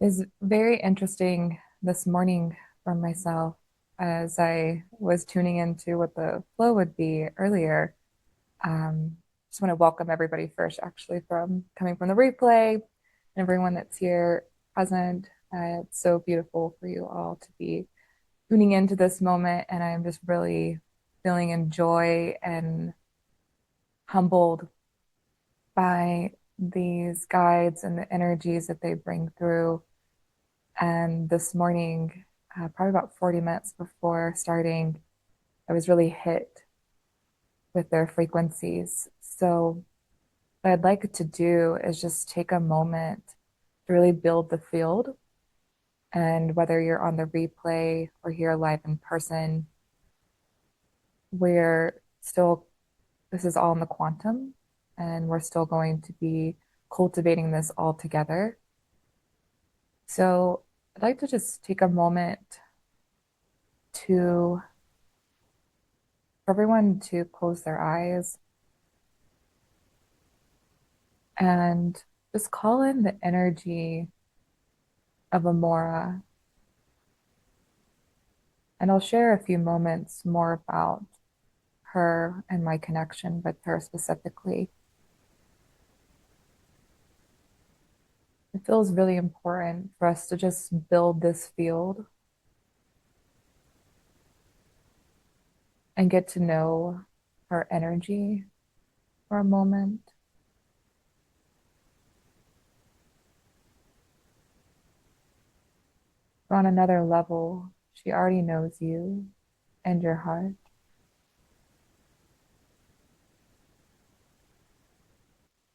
is very interesting this morning for myself as I was tuning into what the flow would be earlier. Just want to welcome everybody first, actually, from coming from the replay and everyone that's here present. It's so beautiful for you all to be tuning into this moment, and I'm just really feeling in joy and humbled by these guides and the energies that they bring through. And this morning, probably about 40 minutes before starting, I was really hit with their frequencies. So, what I'd like to do is just take a moment to really build the field. And whether you're on the replay or here live in person, we're still, this is all in the quantum, and we're still going to be cultivating this all together. So, I'd like to just take a moment to for everyone to close their eyes and just call in the energy of Amora. And I'll share a few moments more about her and my connection with her specifically. It feels really important for us to just build this field and get to know her energy for a moment. On another level, she already knows you and your heart.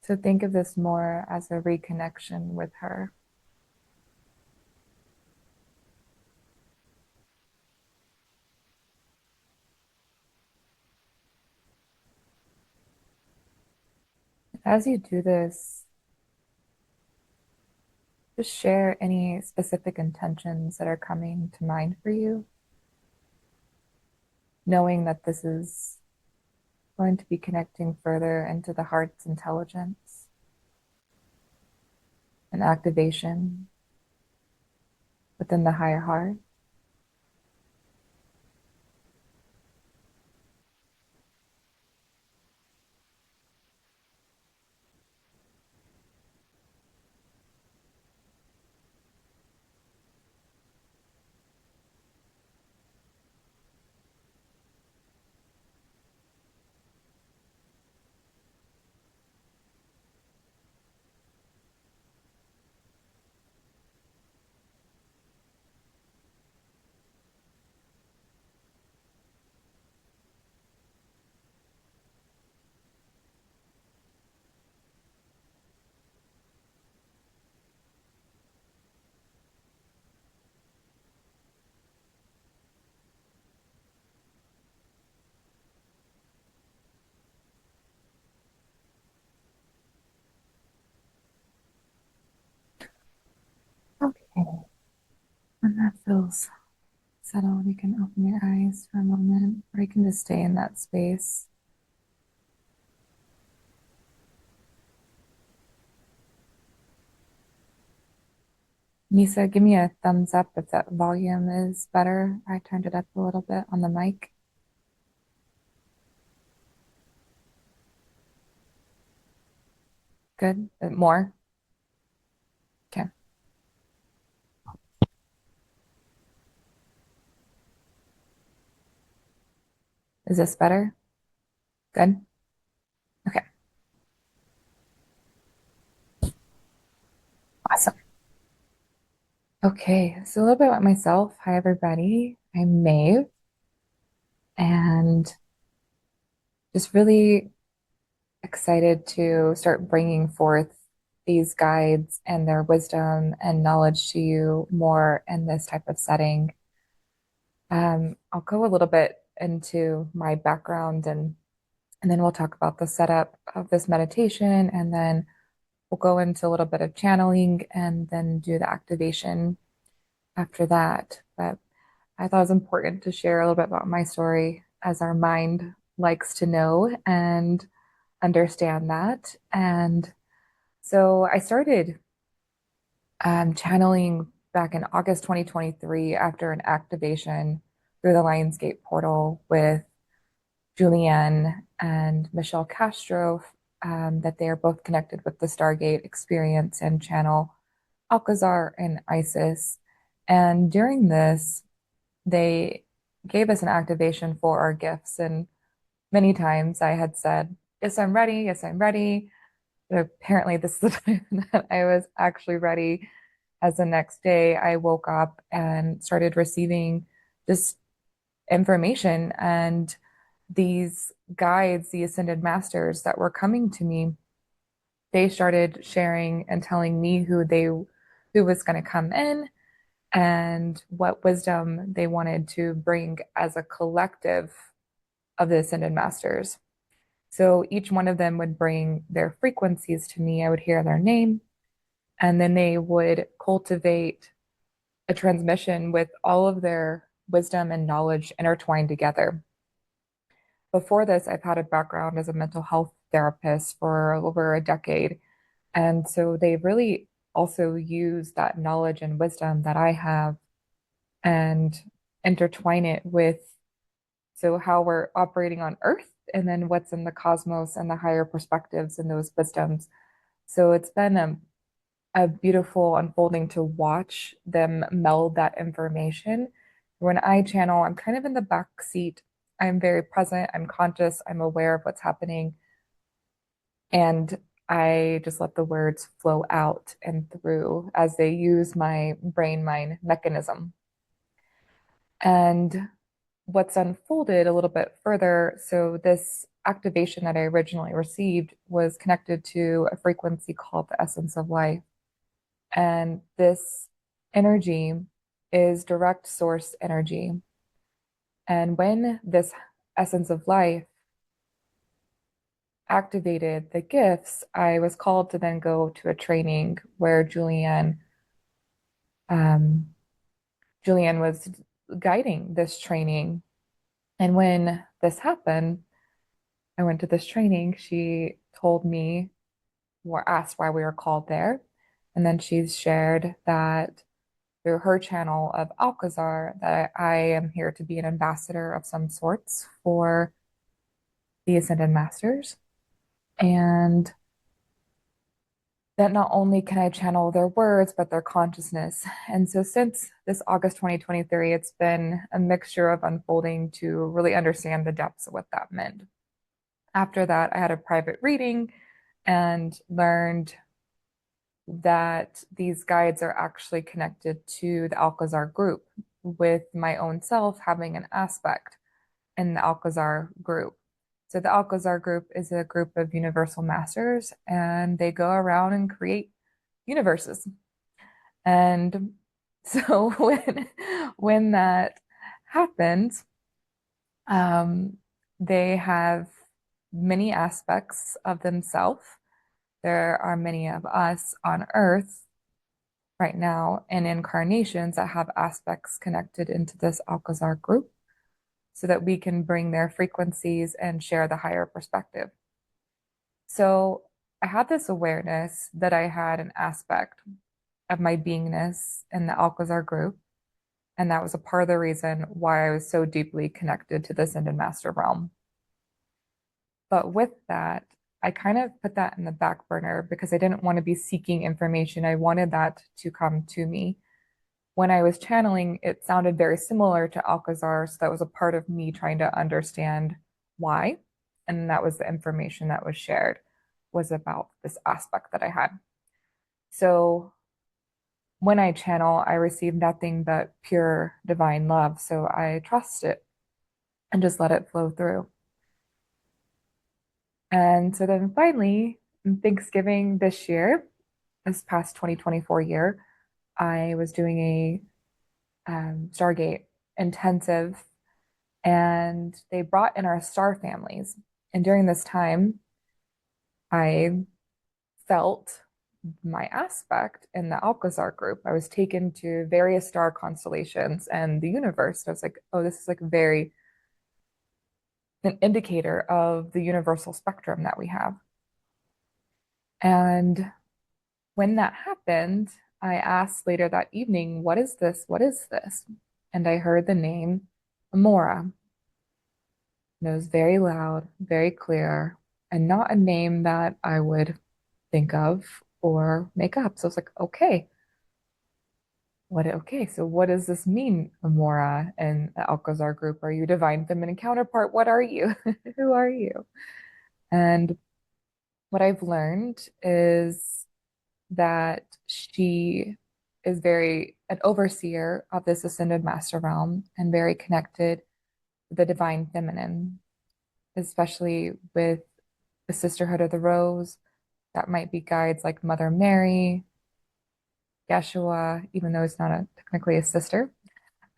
So think of this more as a reconnection with her. As you do this, just share any specific intentions that are coming to mind for you, knowing that this is going to be connecting further into the heart's intelligence and activation within the higher heart. Okay, when that feels settled, you can open your eyes for a moment, or you can just stay in that space. Nisa, give me a thumbs up if that volume is better. I turned it up a little bit on the mic. Good. More? Okay. Is this better? Good. Okay. Awesome. Okay. So a little bit about myself. Hi, everybody. I'm Maeve, and just really excited to start bringing forth these guides and their wisdom and knowledge to you more in this type of setting. I'll go a little bit into my background and then we'll talk about the setup of this meditation, and then we'll go into a little bit of channeling and then do the activation after that. But I thought it was important to share a little bit about my story as our mind likes to know and understand that. And so I started channeling back in August 2023 after an activation through the Lionsgate portal with Julianne and Michelle Castro, that they are both connected with the Stargate experience and channel Alcazar and Isis. And during this, they gave us an activation for our gifts. And many times I had said, yes, I'm ready. Yes, I'm ready. But apparently, this is the time that I was actually ready. As the next day, I woke up and started receiving just information and these guides, the Ascended Masters that were coming to me, they started sharing and telling me who was going to come in and what wisdom they wanted to bring as a collective of the Ascended Masters. So each one of them would bring their frequencies to me. I would hear their name, and then they would cultivate a transmission with all of their wisdom and knowledge intertwined together. Before this, I've had a background as a mental health therapist for over a decade. And so they really also use that knowledge and wisdom that I have and intertwine it with so how we're operating on Earth and then what's in the cosmos and the higher perspectives and those wisdoms. So it's been a beautiful unfolding to watch them meld that information. When I channel, I'm kind of in the back seat. I'm very present, I'm conscious, I'm aware of what's happening, and I just let the words flow out and through as they use my brain mind mechanism. And what's unfolded a little bit further, so this activation that I originally received was connected to a frequency called the essence of life. And this energy is direct source energy. And when this essence of life activated the gifts, I was called to then go to a training where um, Julianne was guiding this training. And when this happened, I went to this training. She told me or asked why we were called there. And then she shared that through her channel of Alcazar that I am here to be an ambassador of some sorts for the Ascended Masters. And that not only can I channel their words, but their consciousness. And so since this August 2023, it's been a mixture of unfolding to really understand the depths of what that meant. After that, I had a private reading and learned that these guides are actually connected to the Alcazar group, with my own self having an aspect in the Alcazar group. So the Alcazar group is a group of universal masters, and they go around and create universes. And so when that happens, um, they have many aspects of themselves. There are many of us on Earth right now and incarnations that have aspects connected into this Alcazar group so that we can bring their frequencies and share the higher perspective. So I had this awareness that I had an aspect of my beingness in the Alcazar group. And that was a part of the reason why I was so deeply connected to the Ascended Master realm. But with that, I kind of put that in the back burner because I didn't want to be seeking information. I wanted that to come to me. When I was channeling, it sounded very similar to Alcazar. So that was a part of me trying to understand why. And that was the information that was shared, was about this aspect that I had. So when I channel, I receive nothing but pure divine love. So I trust it and just let it flow through. And so then finally, Thanksgiving this year, this past 2024 year, I was doing a Stargate intensive, and they brought in our star families. And during this time, I felt my aspect in the Alcazar group. I was taken to various star constellations and the universe. I was like, oh, this is like very an indicator of the universal spectrum that we have. And when that happened, I asked later that evening, "What is this? What is this?" And I heard the name Amora. And it was very loud, very clear, and not a name that I would think of or make up. So I was like, okay, so what does this mean, Amora and the Alcazar group? Are you divine feminine counterpart? What are you? Who are you? And what I've learned is that she is very an overseer of this ascended master realm and very connected to the divine feminine, especially with the Sisterhood of the Rose. That might be guides like Mother Mary, Yeshua, even though he's not technically a sister.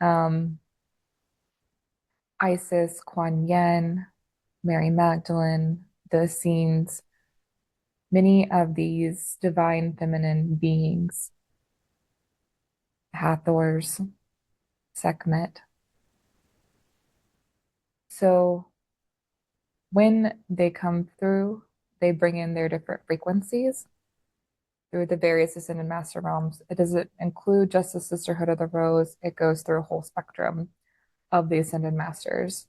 Um, Isis, Quan Yin, Mary Magdalene, the Essenes, many of these divine feminine beings, Hathors, Sekhmet. So when they come through, they bring in their different frequencies through the various ascended master realms. It doesn't include just the Sisterhood of the Rose, it goes through a whole spectrum of the ascended masters.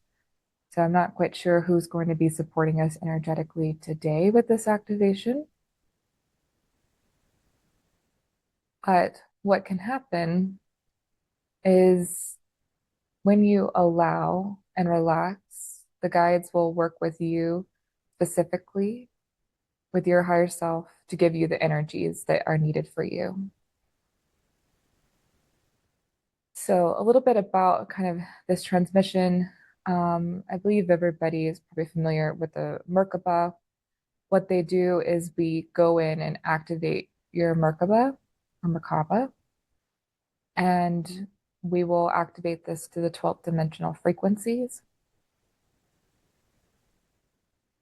So I'm not quite sure who's going to be supporting us energetically today with this activation. But what can happen is when you allow and relax, the guides will work with you specifically with your higher self to give you the energies that are needed for you. So, a little bit about kind of this transmission. I believe everybody is probably familiar with the Merkaba. What they do is we go in and activate your Merkaba or Merkaba, and we will activate this to the 12th dimensional frequencies.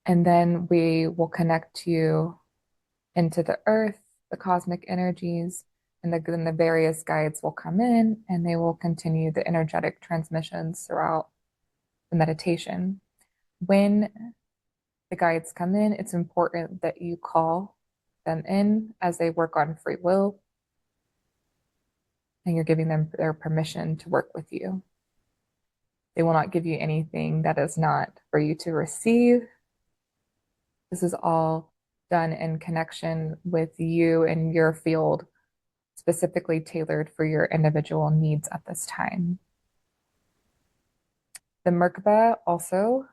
And then we will connect you into the earth, the cosmic energies, and then the various guides will come in and they will continue the energetic transmissions throughout the meditation. When the guides come in, it's important that you call them in as they work on free will and you're giving them their permission to work with you. They will not give you anything that is not for you to receive. This is all done in connection with you and your field, specifically tailored for your individual needs at this time. The Merkaba also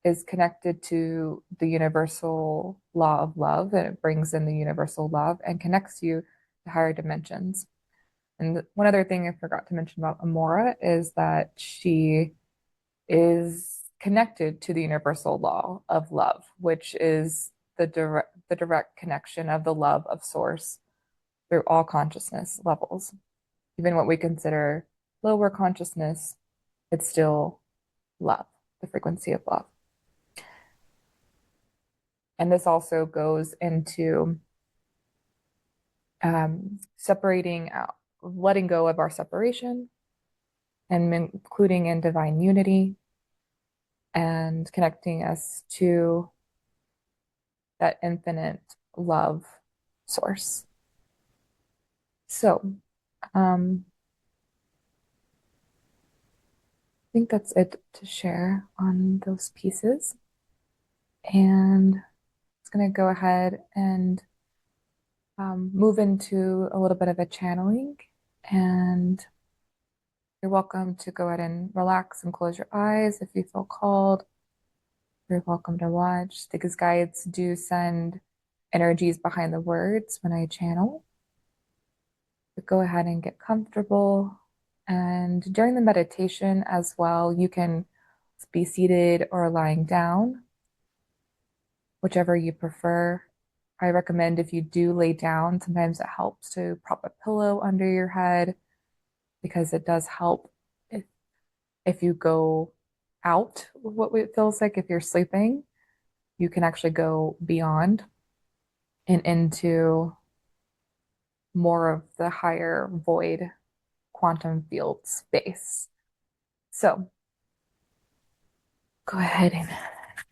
is connected to the universal law of love, and it brings in the universal love and connects you to higher dimensions. And one other thing I forgot to mention about Amora is that she is connected to the universal law of love, which is the direct connection of the love of source through all consciousness levels. Even what we consider lower consciousness, it's still love, the frequency of love. And this also goes into separating out, letting go of our separation and including in divine unity and connecting us to that infinite love source. So, I think that's it to share on those pieces. And it's going to go ahead and move into a little bit of a channeling. And you're welcome to go ahead and relax and close your eyes if you feel called. You're welcome to watch. Because guides do send energies behind the words when I channel. But go ahead and get comfortable. And during the meditation as well, you can be seated or lying down, whichever you prefer. I recommend if you do lay down, sometimes it helps to prop a pillow under your head because it does help if you go out what it feels like if you're sleeping, you can actually go beyond and into more of the higher void quantum field space. So go ahead and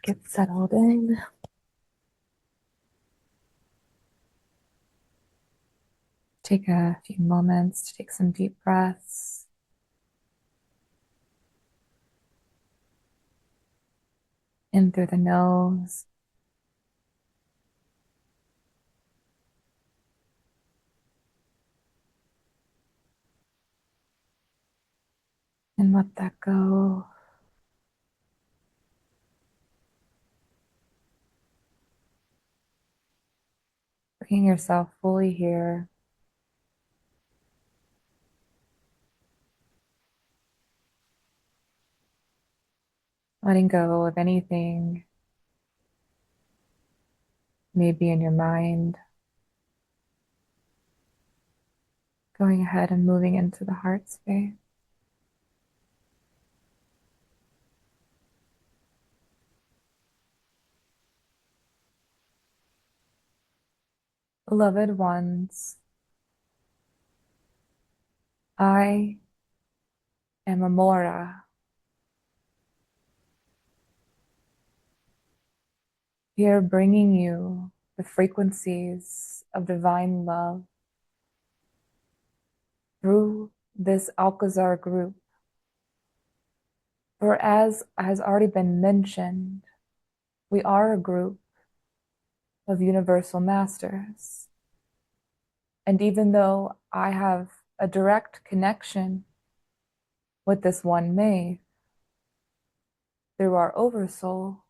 get settled in. Take a few moments to take some deep breaths in through the nose and let that go. Bringing yourself fully here. Letting go of anything maybe in your mind. Going ahead and moving into the heart space. Beloved ones, I am Amora, here bringing you the frequencies of divine love through this Alcazar group. For as has already been mentioned, we are a group of universal masters. And even though I have a direct connection with this one Maeve through our oversoul,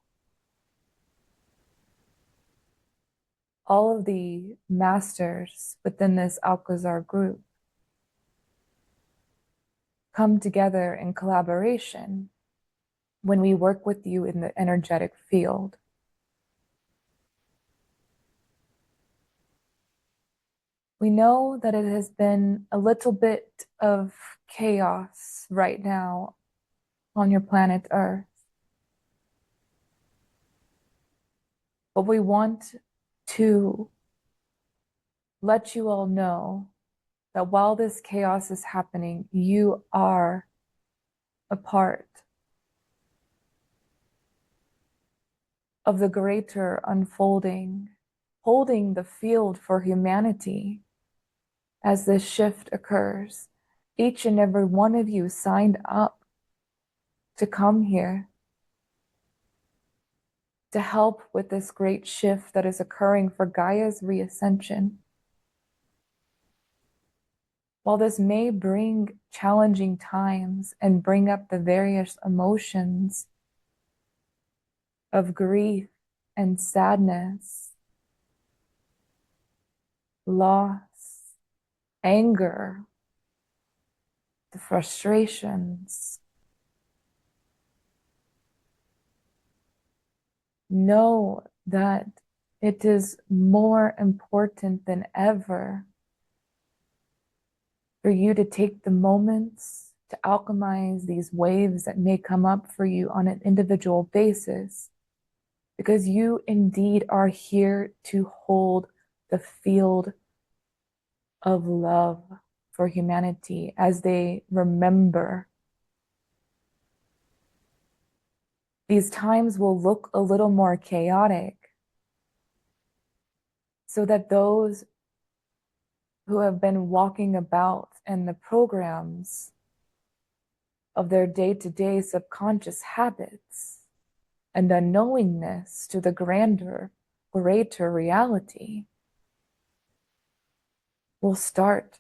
all of the masters within this Alcazar group come together in collaboration when we work with you in the energetic field. We know that it has been a little bit of chaos right now on your planet Earth, but we want to let you all know that while this chaos is happening, you are a part of the greater unfolding, holding the field for humanity as this shift occurs. Each and every one of you signed up to come here to help with this great shift that is occurring for Gaia's reascension. While this may bring challenging times and bring up the various emotions of grief and sadness, loss, anger, the frustrations, know that it is more important than ever for you to take the moments to alchemize these waves that may come up for you on an individual basis, because you indeed are here to hold the field of love for humanity as they remember. These times will look a little more chaotic, so that those who have been walking about in the programs of their day-to-day subconscious habits and unknowingness to the grander, greater reality will start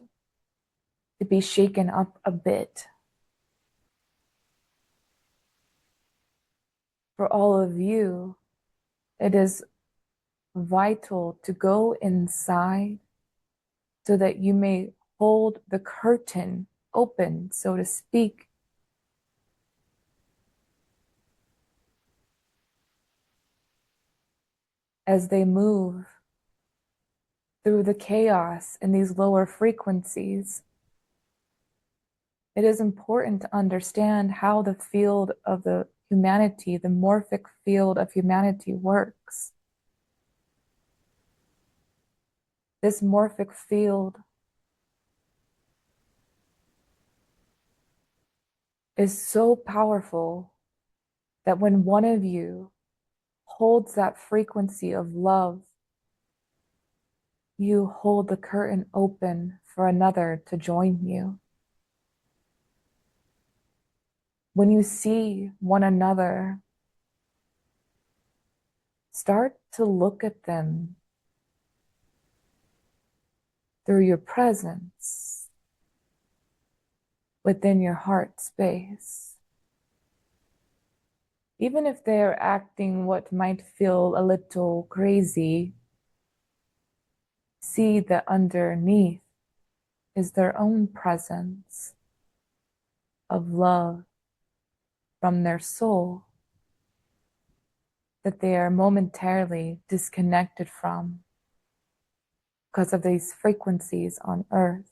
to be shaken up a bit. For all of you, it is vital to go inside so that you may hold the curtain open, so to speak, as they move through the chaos in these lower frequencies. It is important to understand how the field of the humanity, the morphic field of humanity works. This morphic field is so powerful that when one of you holds that frequency of love, you hold the curtain open for another to join you. When you see one another, start to look at them through your presence within your heart space. Even if they are acting what might feel a little crazy, see that underneath is their own presence of love from their soul that they are momentarily disconnected from because of these frequencies on earth.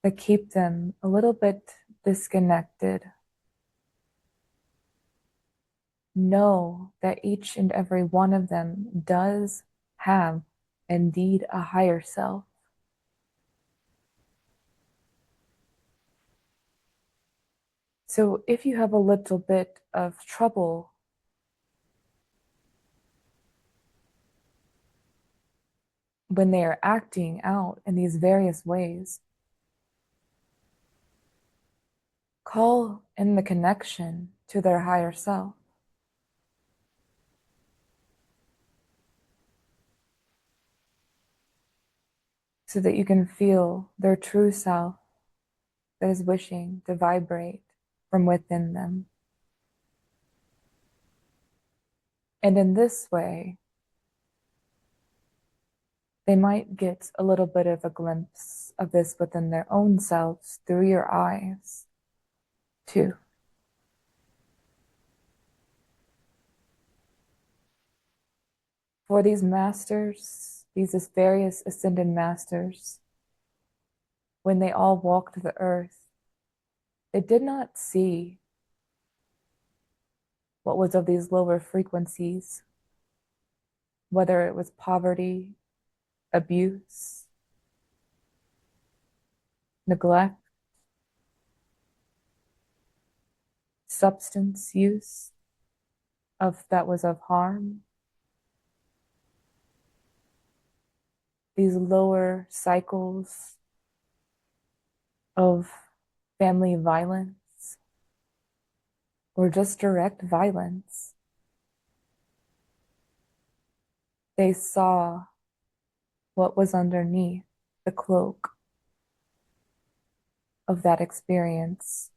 That keep them a little bit disconnected. Know that each and every one of them does have indeed a higher self. So if you have a little bit of trouble when they are acting out in these various ways, call in the connection to their higher self. So that you can feel their true self that is wishing to vibrate from within them. And in this way, they might get a little bit of a glimpse of this within their own selves through your eyes, too. For these masters, these various ascended masters, when they all walked the earth, they did not see what was of these lower frequencies, whether it was poverty, abuse, neglect, substance use of that was of harm. These lower cycles of family violence or just direct violence. They saw what was underneath the cloak of that experience.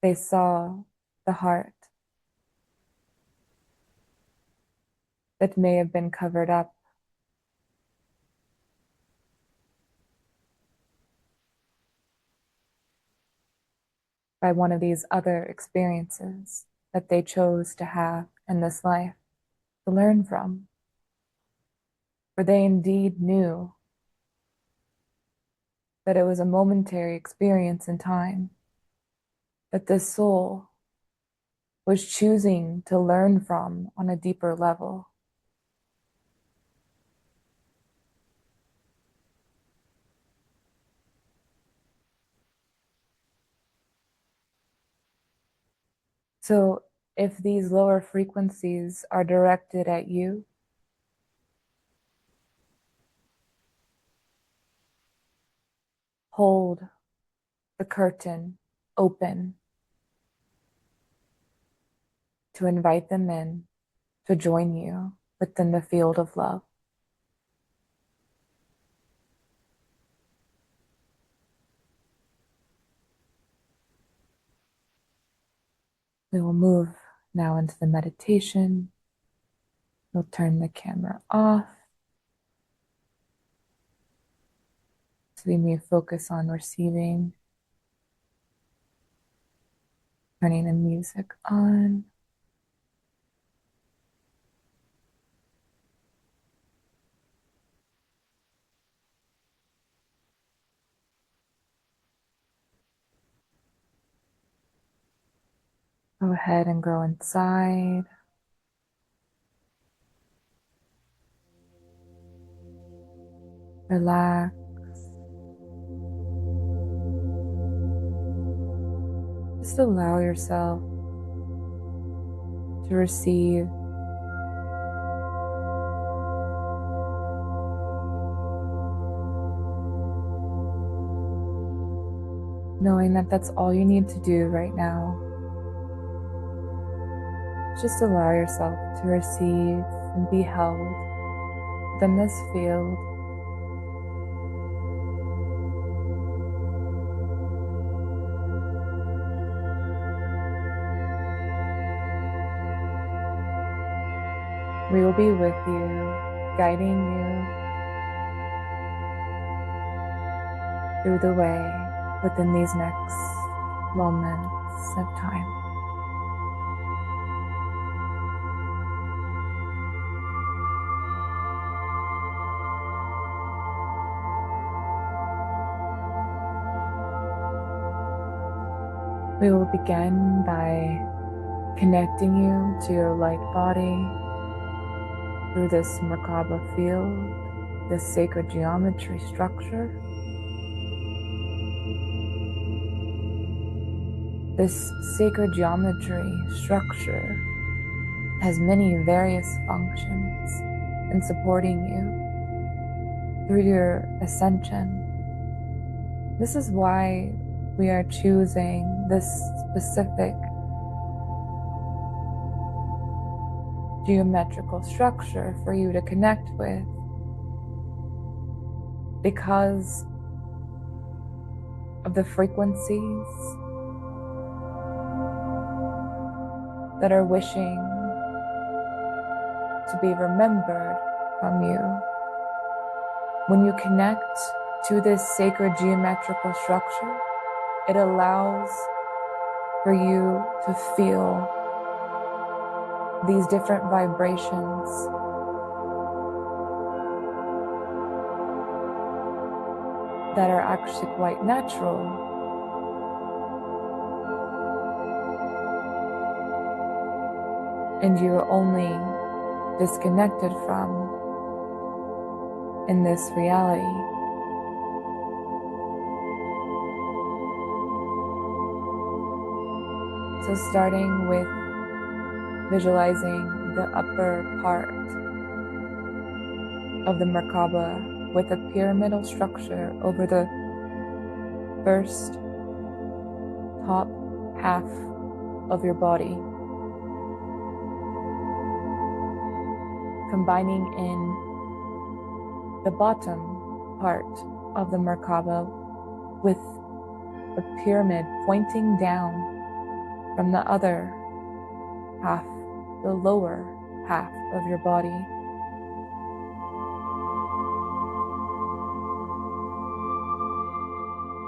They saw the heart that may have been covered up by one of these other experiences that they chose to have in this life to learn from. For they indeed knew that it was a momentary experience in time, that this soul was choosing to learn from on a deeper level. So if these lower frequencies are directed at you, hold the curtain open to invite them in to join you within the field of love. We will move now into the meditation. We'll turn the camera off so we may focus on receiving, turning the music on. Go ahead and go inside. Relax. Just allow yourself to receive. Knowing that that's all you need to do right now. Just allow yourself to receive and be held within this field. We will be with you, guiding you through the way within these next moments of time. We will begin by connecting you to your light body through this Merkaba field, this sacred geometry structure. This sacred geometry structure has many various functions in supporting you through your ascension. This is why we are choosing this specific geometrical structure for you to connect with, because of the frequencies that are wishing to be remembered from you. When you connect to this sacred geometrical structure, it allows for you to feel these different vibrations that are actually quite natural. And you are only disconnected from in this reality. So starting with visualizing the upper part of the Merkaba with a pyramidal structure over the first top half of your body, combining in the bottom part of the Merkaba with a pyramid pointing down from the other half, the lower half of your body.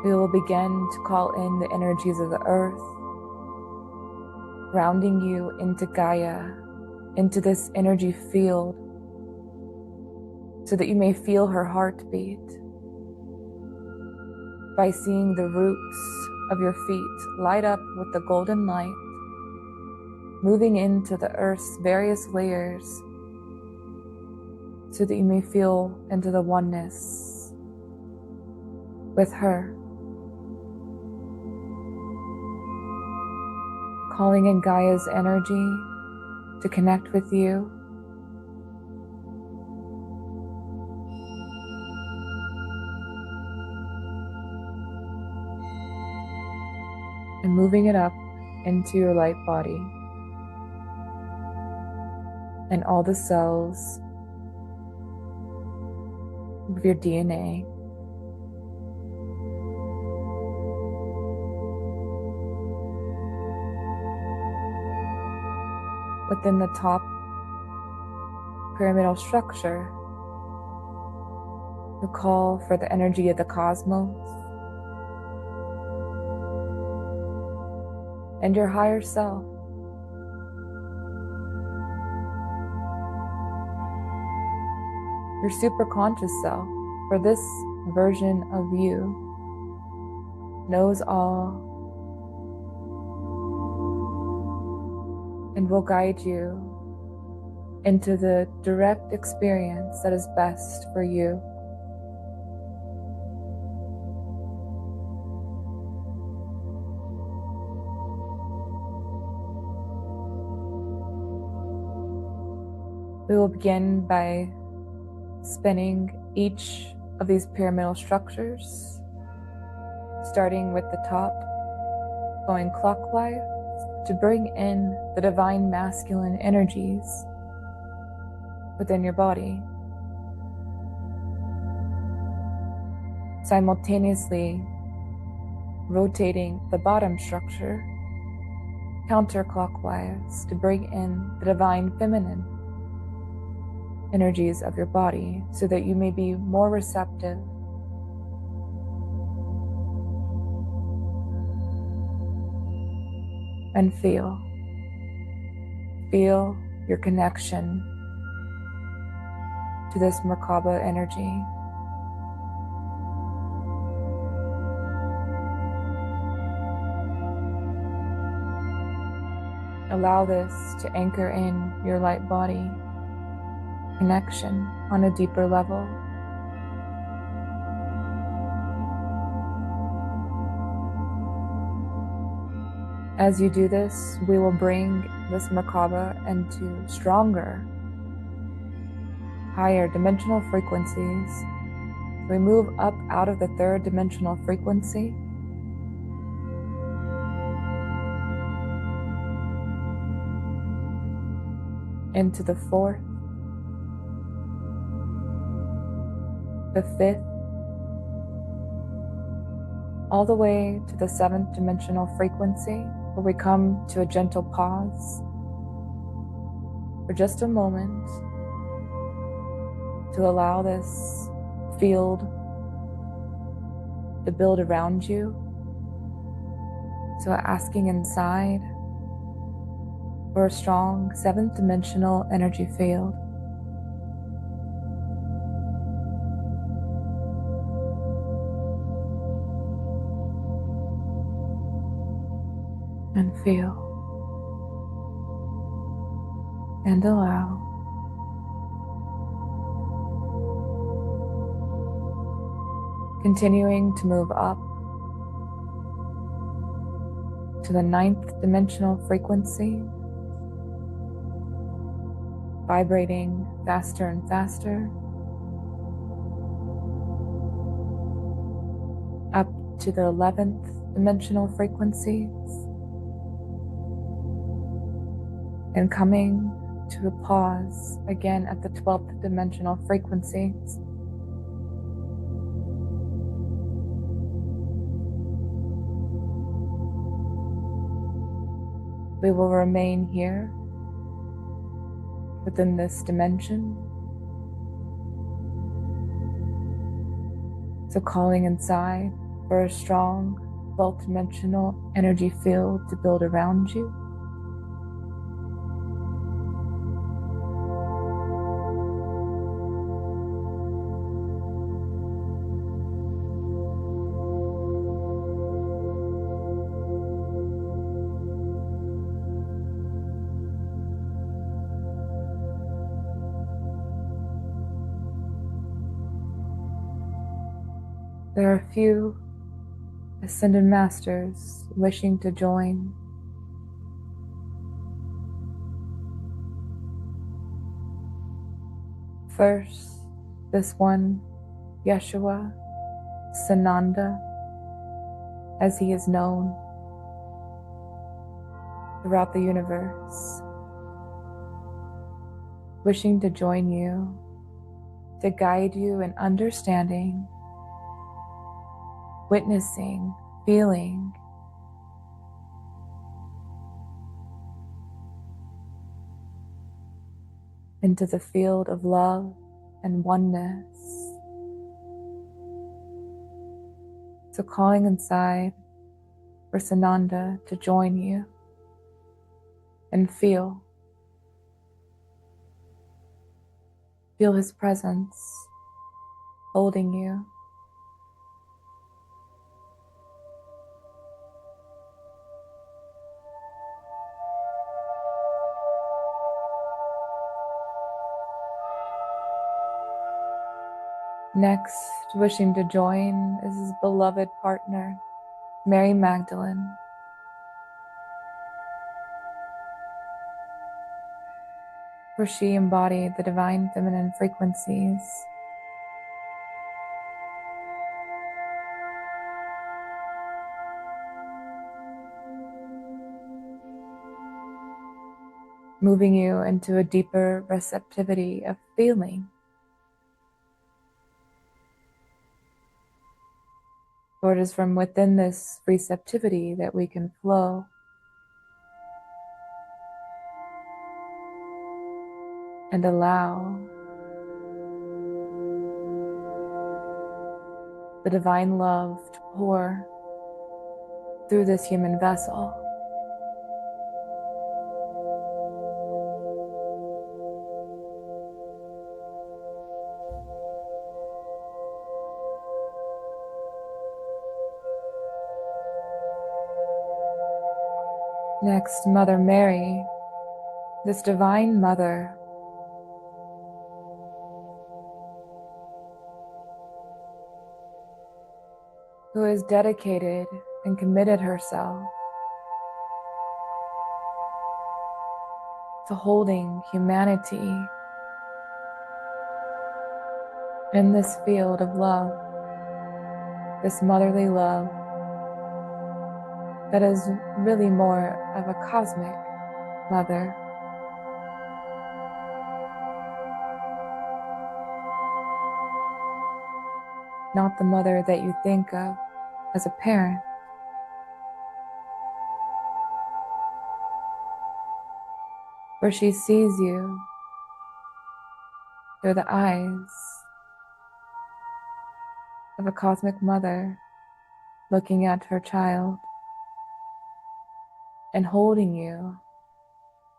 We will begin to call in the energies of the earth, grounding you into Gaia, into this energy field, so that you may feel her heartbeat by seeing the roots of your feet light up with the golden light, moving into the earth's various layers, so that you may feel into the oneness with her. Calling in Gaia's energy to connect with you. And moving it up into your light body and all the cells of your DNA. Within the top pyramidal structure, we call for the energy of the cosmos and your higher self. Your superconscious self, for this version of you knows all and will guide you into the direct experience that is best for you. We will begin by spinning each of these pyramidal structures, starting with the top, going clockwise to bring in the divine masculine energies within your body. Simultaneously rotating the bottom structure counterclockwise to bring in the divine feminine energies of your body so that you may be more receptive and feel your connection to this Merkaba energy. Allow this to anchor in your light body connection on a deeper level. As you do this, we will bring this Merkaba into stronger, higher dimensional frequencies. We move up out of the third dimensional frequency into the fourth, the fifth, all the way to the seventh dimensional frequency, where we come to a gentle pause for just a moment to allow this field to build around you. So asking inside for a strong seventh dimensional energy field. And feel and allow. Continuing to move up to the ninth dimensional frequency, vibrating faster and faster, up to the 11th dimensional frequencies, and coming to a pause again at the 12th dimensional frequencies. We will remain here within this dimension. So calling inside for a strong 12th dimensional energy field to build around you. There are a few Ascended Masters wishing to join. First, this one, Yeshua, Sananda, as he is known throughout the universe, wishing to join you, to guide you in understanding, witnessing, feeling into the field of love and oneness. So calling inside for Sananda to join you and feel his presence holding you. Next, wishing to join is his beloved partner, Mary Magdalene. for she embodied the divine feminine frequencies, moving you into a deeper receptivity of feeling. For it is from within this receptivity that we can flow. And allow the divine love to pour through this human vessel. Next, Mother Mary, this divine mother, who has dedicated and committed herself to holding humanity in this field of love, this motherly love that is really more of a cosmic mother. Not the mother that you think of as a parent. For she sees you through the eyes of a cosmic mother looking at her child and holding you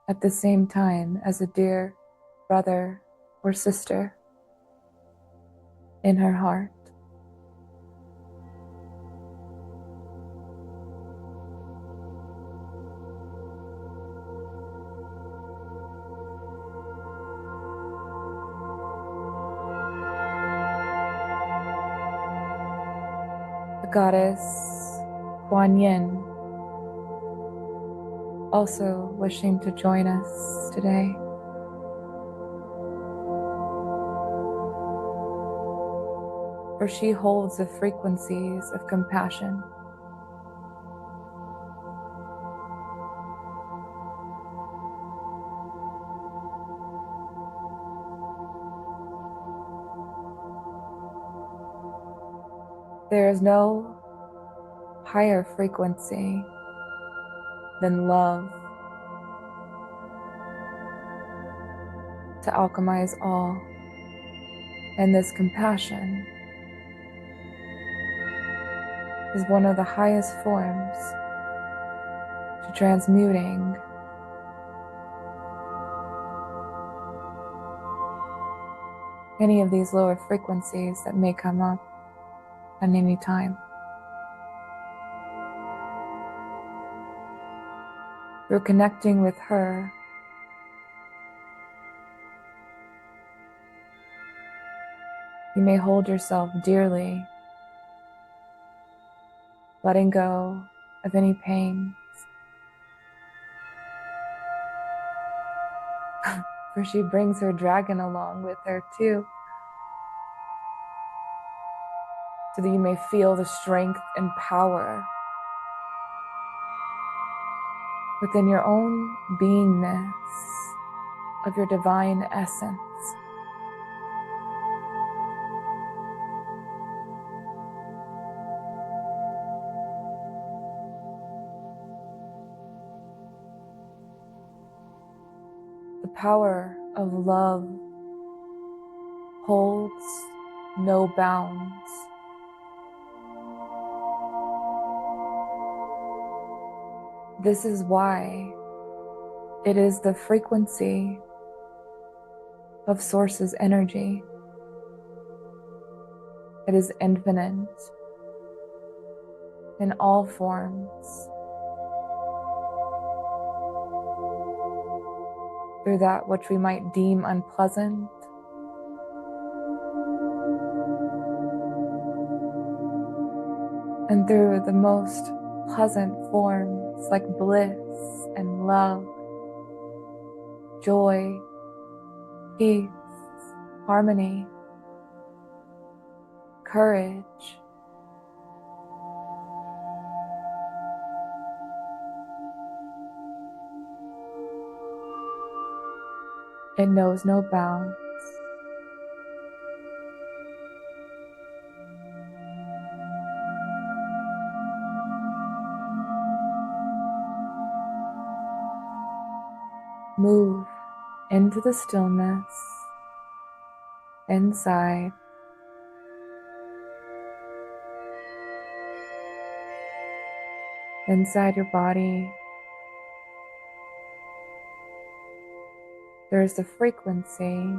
at the same time as a dear brother or sister in her heart. The goddess Quan Yin also wishing to join us today. For she holds the frequencies of compassion. There is no higher frequency than love to alchemize all, and this compassion is one of the highest forms to transmuting any of these lower frequencies that may come up at any time. Through connecting with her, you may hold yourself dearly, letting go of any pain. For she brings her dragon along with her too, so that you may feel the strength and power within your own beingness of your divine essence. The power of love holds no bounds. This is why it is the frequency of Source's energy. It is infinite in all forms. Through that which we might deem unpleasant, and through the most pleasant forms like bliss and love, joy peace, harmony, courage. It knows no bounds. Move into the stillness inside. Inside your body, there is the frequency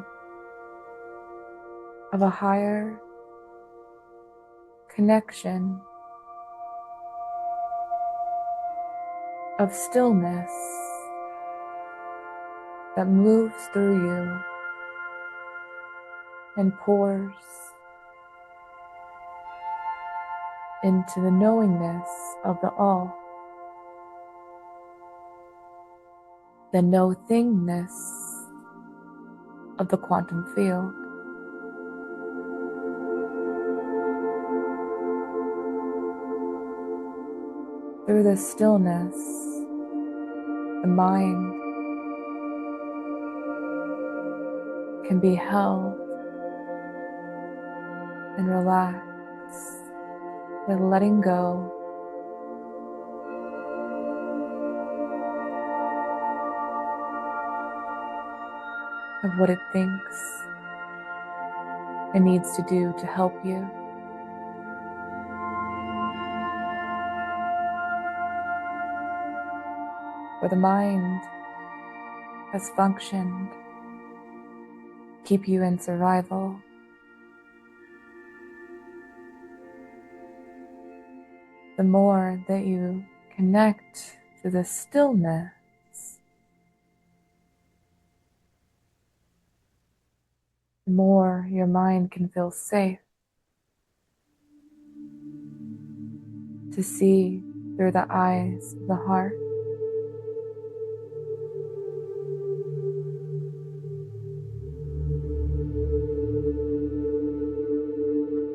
of a higher connection of stillness that moves through you and pours into the knowingness of the all, the no-thingness of the quantum field. Through this stillness, the mind can be held and relaxed with letting go of what it thinks it needs to do to help you. For the mind has functioned to keep you in survival. The more that you connect to the stillness, the more your mind can feel safe to see through the eyes of the heart.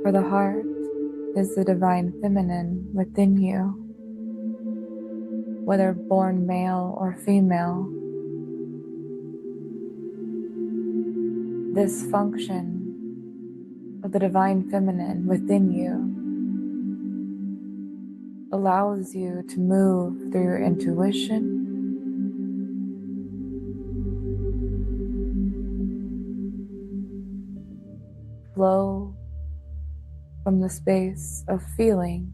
For the heart is the divine feminine within you, whether born male or female. This function of the divine feminine within you allows you to move through your intuition, flow from the space of feeling,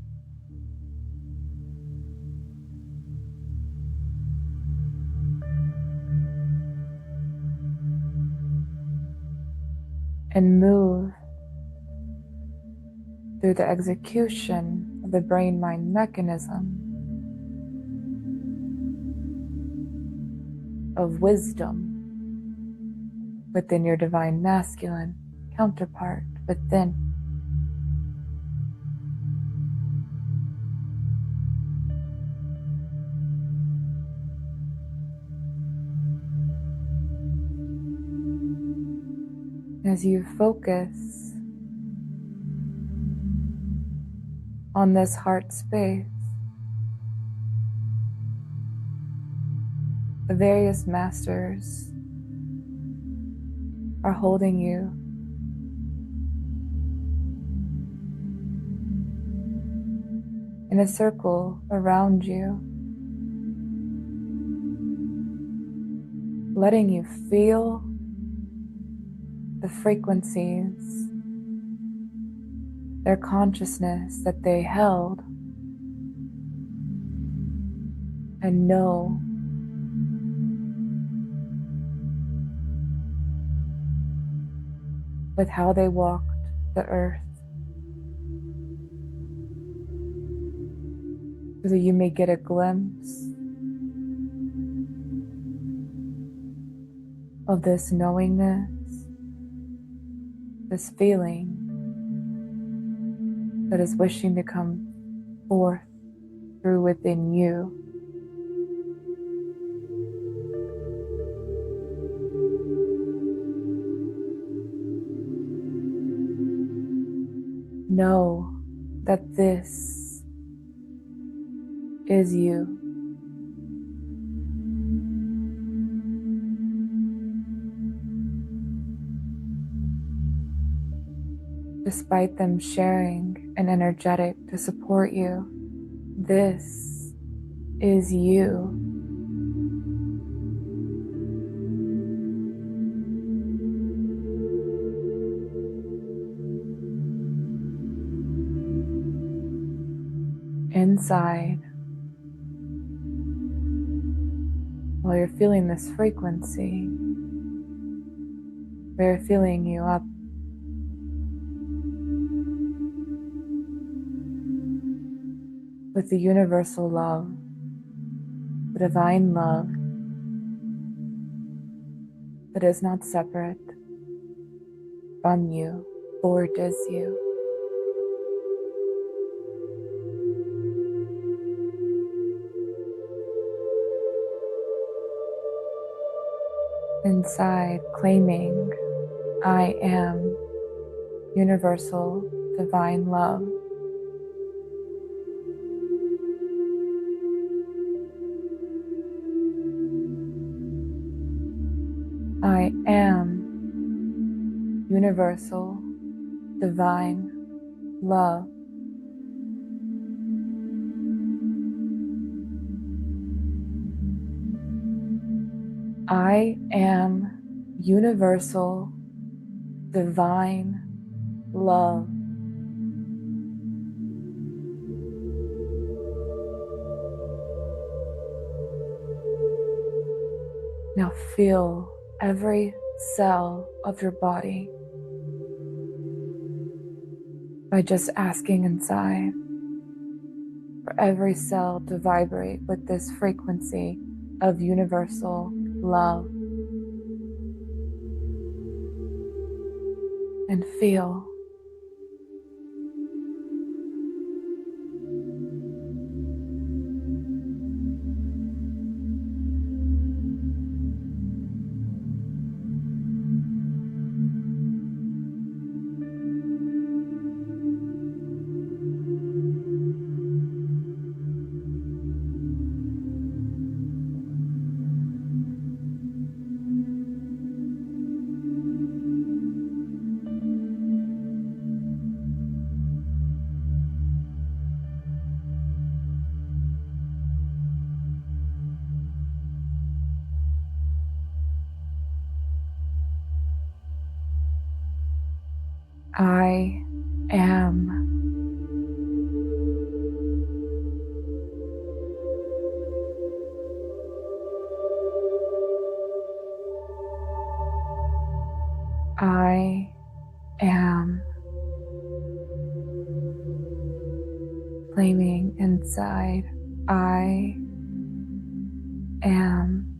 and move through the execution of the brain-mind mechanism of wisdom within your divine masculine counterpart within. As you focus on this heart space, the various masters are holding you in a circle around you, letting you feel the frequencies, their consciousness that they held, and know with how they walked the earth, so that you may get a glimpse of this knowingness, this feeling that is wishing to come forth through within you. know that this is you. Despite them sharing an energetic to support you, this is you. Inside, while you're feeling this frequency, we're filling you up with the universal love, the divine love that is not separate from you, for it is you. Inside, claiming, I am universal divine love. I am universal divine love. I am universal divine love. Now feel every cell of your body by just asking inside for every cell to vibrate with this frequency of universal love. And feel. I am. I am. Claiming inside, I am.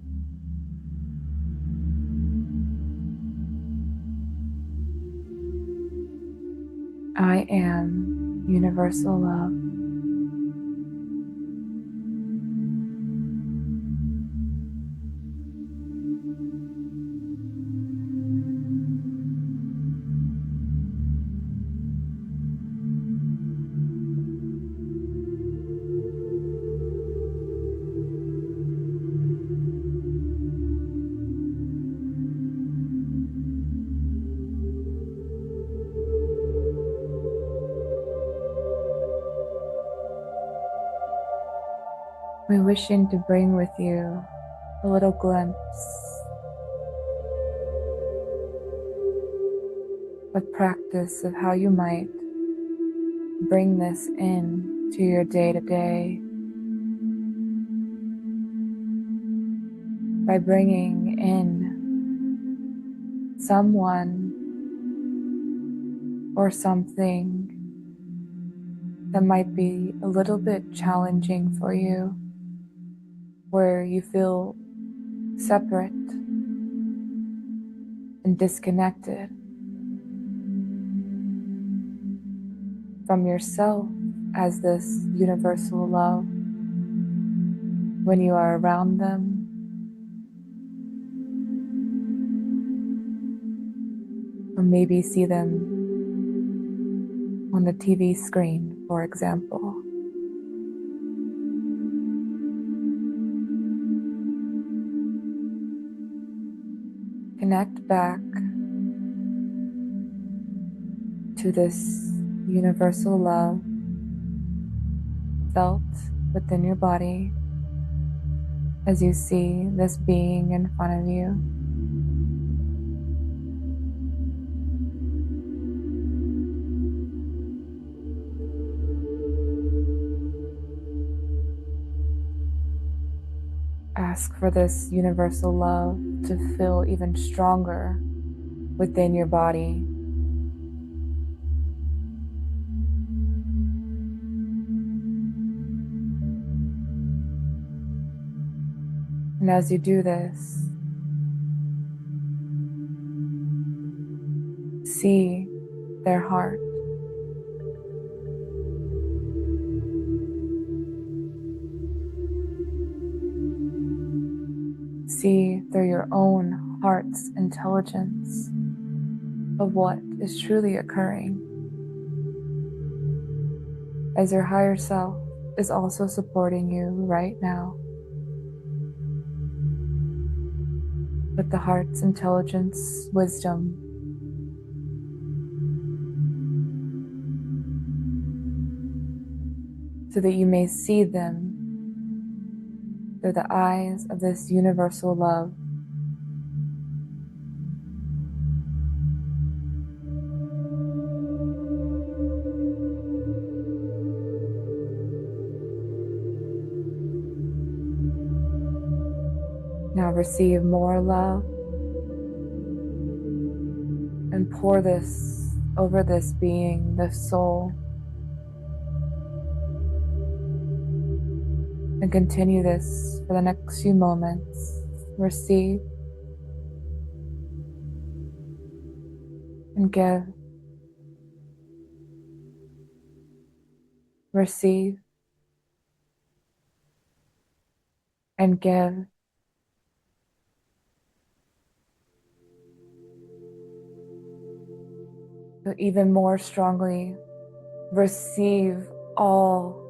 I am universal love. We're wishing to bring with you a little glimpse of practice of how you might bring this in to your day-to-day by bringing in someone or something that might be a little bit challenging for you, where you feel separate and disconnected from yourself as this universal love. When you are around them, or maybe see them on the TV screen, for example. Connect back to this universal love felt within your body as you see this being in front of you. Ask for this universal love to feel even stronger within your body. And as you do this, see their heart. See through your own heart's intelligence of what is truly occurring, as your higher self is also supporting you right now with the heart's intelligence, wisdom, so that you may see them through the eyes of this universal love. Now receive more love and pour this over this being, this soul, and continue this for the next few moments. Receive and give. Receive and give. So even more strongly, receive all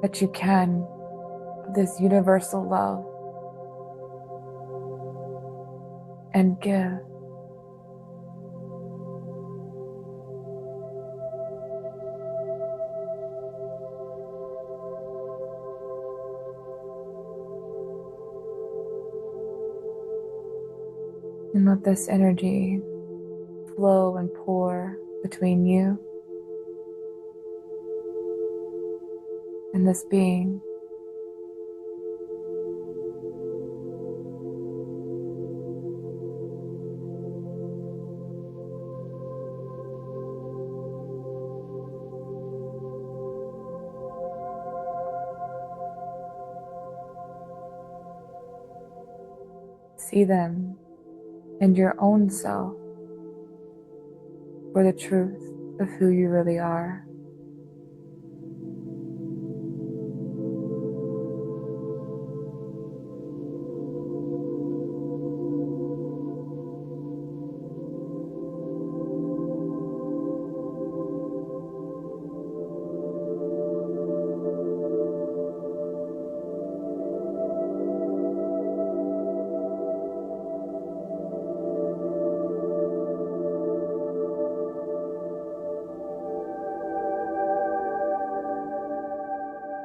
that you can of this universal love and give. And let this energy flow and pour between you and this being. See them and your own self for the truth of who you really are.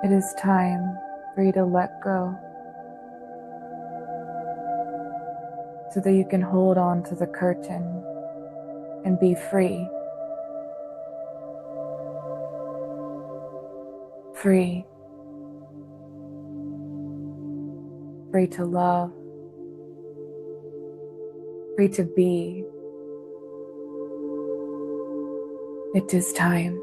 It is time for you to let go so that you can hold on to the curtain and be free. Free. Free to love. Free to be. It is time.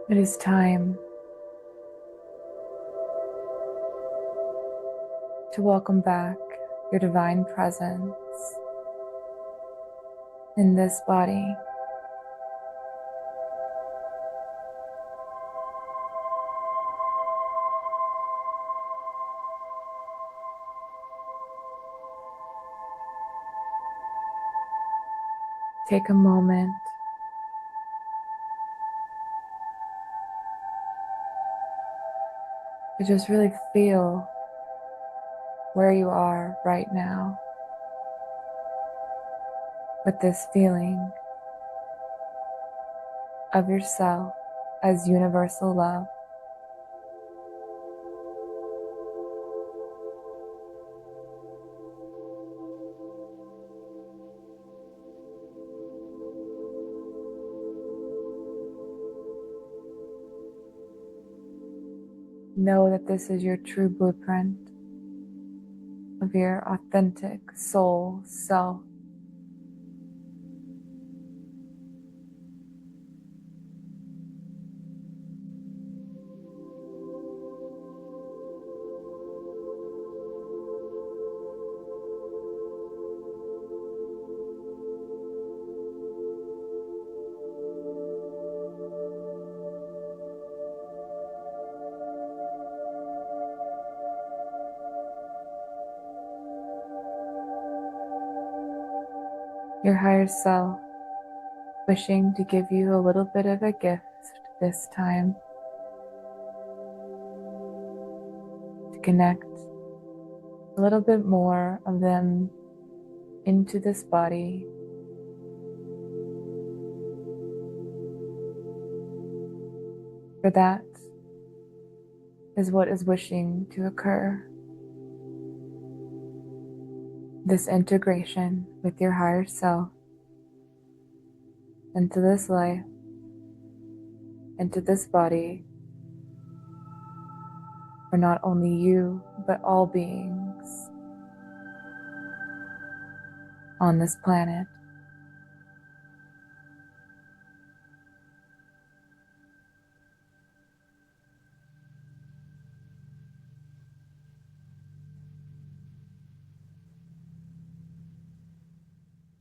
It is time to welcome back your divine presence in this body. Take a moment to just really feel where you are right now with this feeling of yourself as universal love. Know that this is your true blueprint of your authentic soul self. Your higher self wishing to give you a little bit of a gift this time to connect a little bit more of them into this body. For that is what is wishing to occur. This integration with your higher self into this life, into this body, for not only you, but all beings on this planet.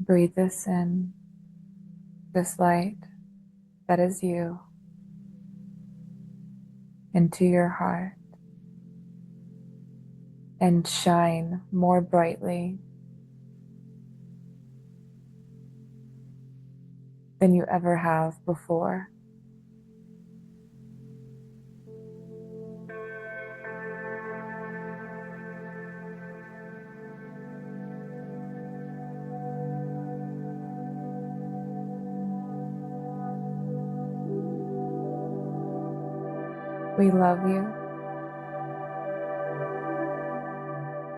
Breathe this in, this light that is you, into your heart, and shine more brightly than you ever have before. We love you.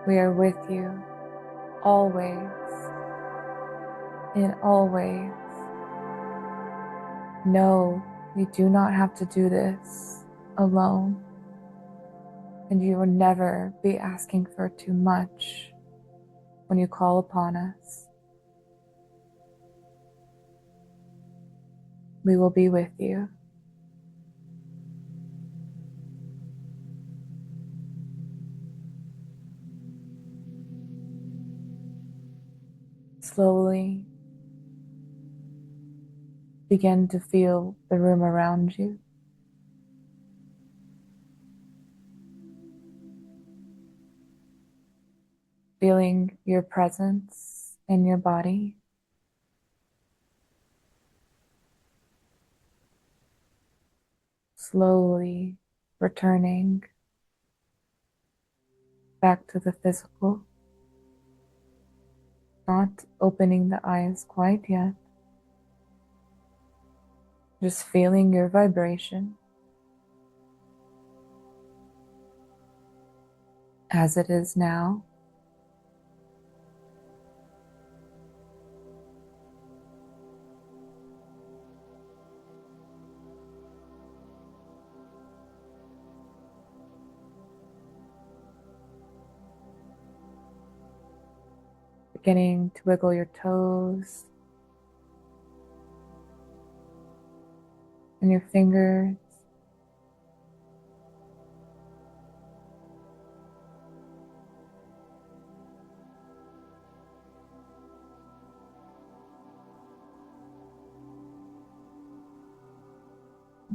We are with you always, in all ways. No, you do not have to do this alone, and you will never be asking for too much when you call upon us. We will be with you. Slowly begin to feel the room around you. Feeling your presence in your body. Slowly returning back to the physical. Not opening the eyes quite yet. Just feeling your vibration as it is now. Beginning to wiggle your toes and your fingers.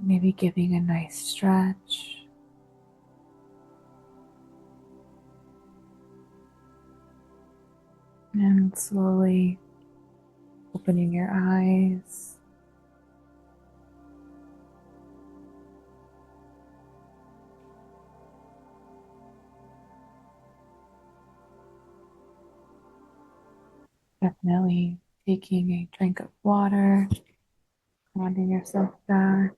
Maybe giving a nice stretch. And slowly opening your eyes. Definitely taking a drink of water, grounding yourself back.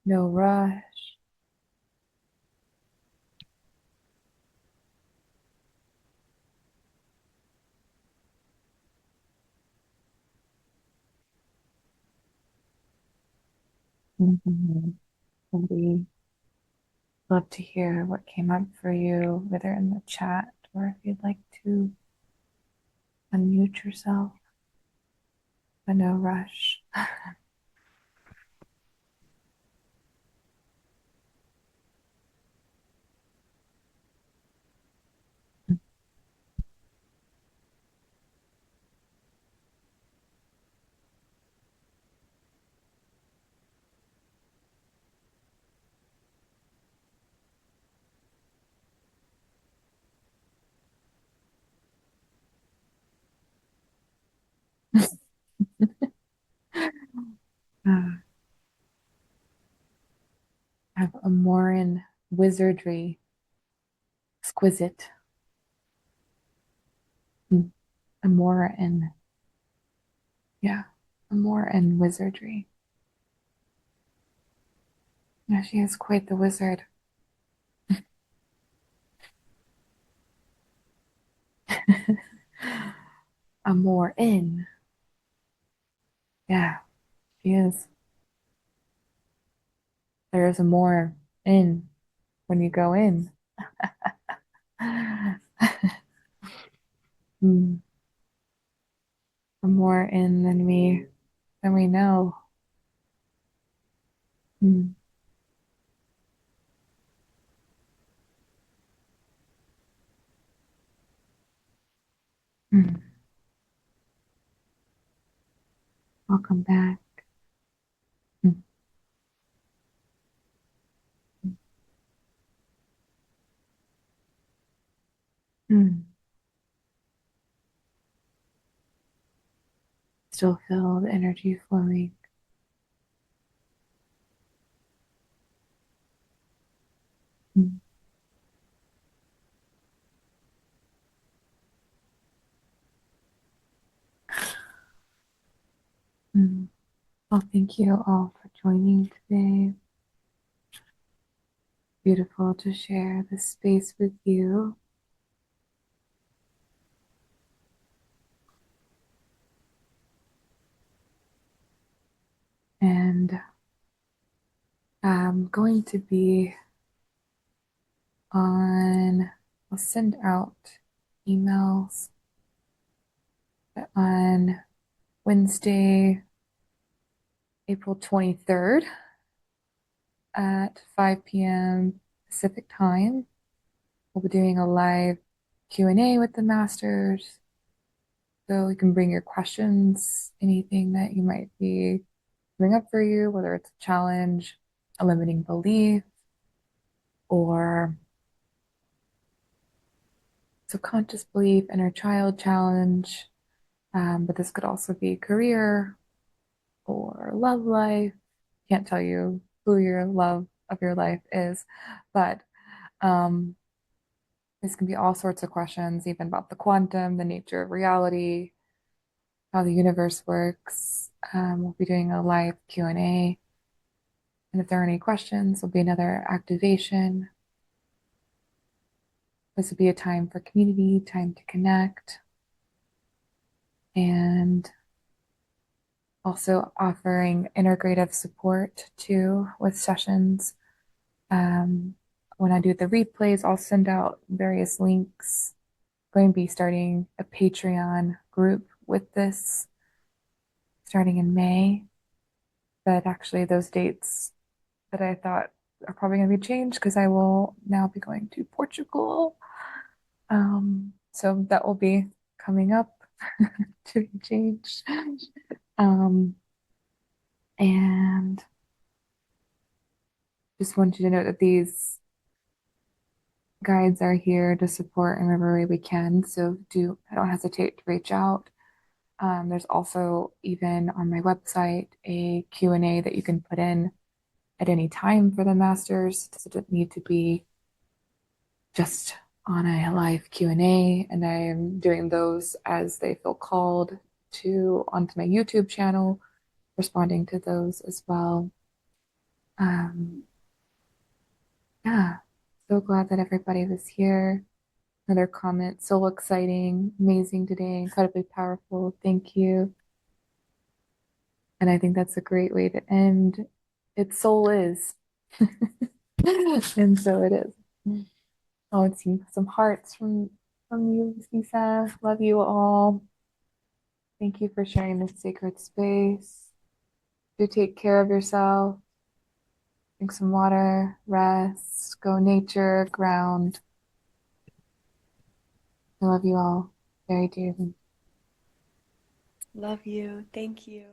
No rush. Mm-hmm. We love to hear what came up for you, whether in the chat or if you'd like to unmute yourself, but no rush. Have Amoran wizardry, exquisite. Amoran, yeah, Amoran wizardry. Yeah, she is quite the wizard. Amoran, yeah, she is. There is a more in when you go in. Mm, more in than we know. Mm, mm. Welcome back. Mm, mm. Still feel the energy flowing. Mm, mm. Well, thank you all for joining today. Beautiful to share this space with you. And I'm going to be on, I'll send out emails on Wednesday, April 23rd at 5 p.m. Pacific time. We'll be doing a live Q&A with the masters. So you can bring your questions, anything that you might be bring up for you, whether it's a challenge, a limiting belief, or subconscious belief, inner child challenge. But this could also be career or love life. Can't tell you who your love of your life is, but um, this can be all sorts of questions, even about the quantum, the nature of reality, how the universe works. We'll be doing a live Q&A. And if there are any questions, there'll be another activation. This would be a time for community, time to connect, and also offering integrative support too with sessions. Um, when I do the replays, I'll send out various links. I'm going to be starting a Patreon group with this starting in May, but actually those dates that I thought are probably going to be changed because I will now be going to Portugal. So that will be coming up to be changed. Um, And just want you to know that these guides are here to support in whatever way we can. So don't hesitate to reach out. There's also even on my website a Q&A that you can put in at any time for the masters. It doesn't need to be just on a live Q&A, and I am doing those as they feel called to onto my YouTube channel, responding to those as well. Um, yeah, so glad that everybody was here. Another comment, so exciting, amazing today, incredibly powerful. Thank you. And I think that's a great way to end. Its soul is. And so it is. Oh, it's some hearts from you, Lisa. Love you all. Thank you for sharing this sacred space. Do take care of yourself. Drink some water, rest, go nature, ground. I love you all very dearly. Love you. Thank you.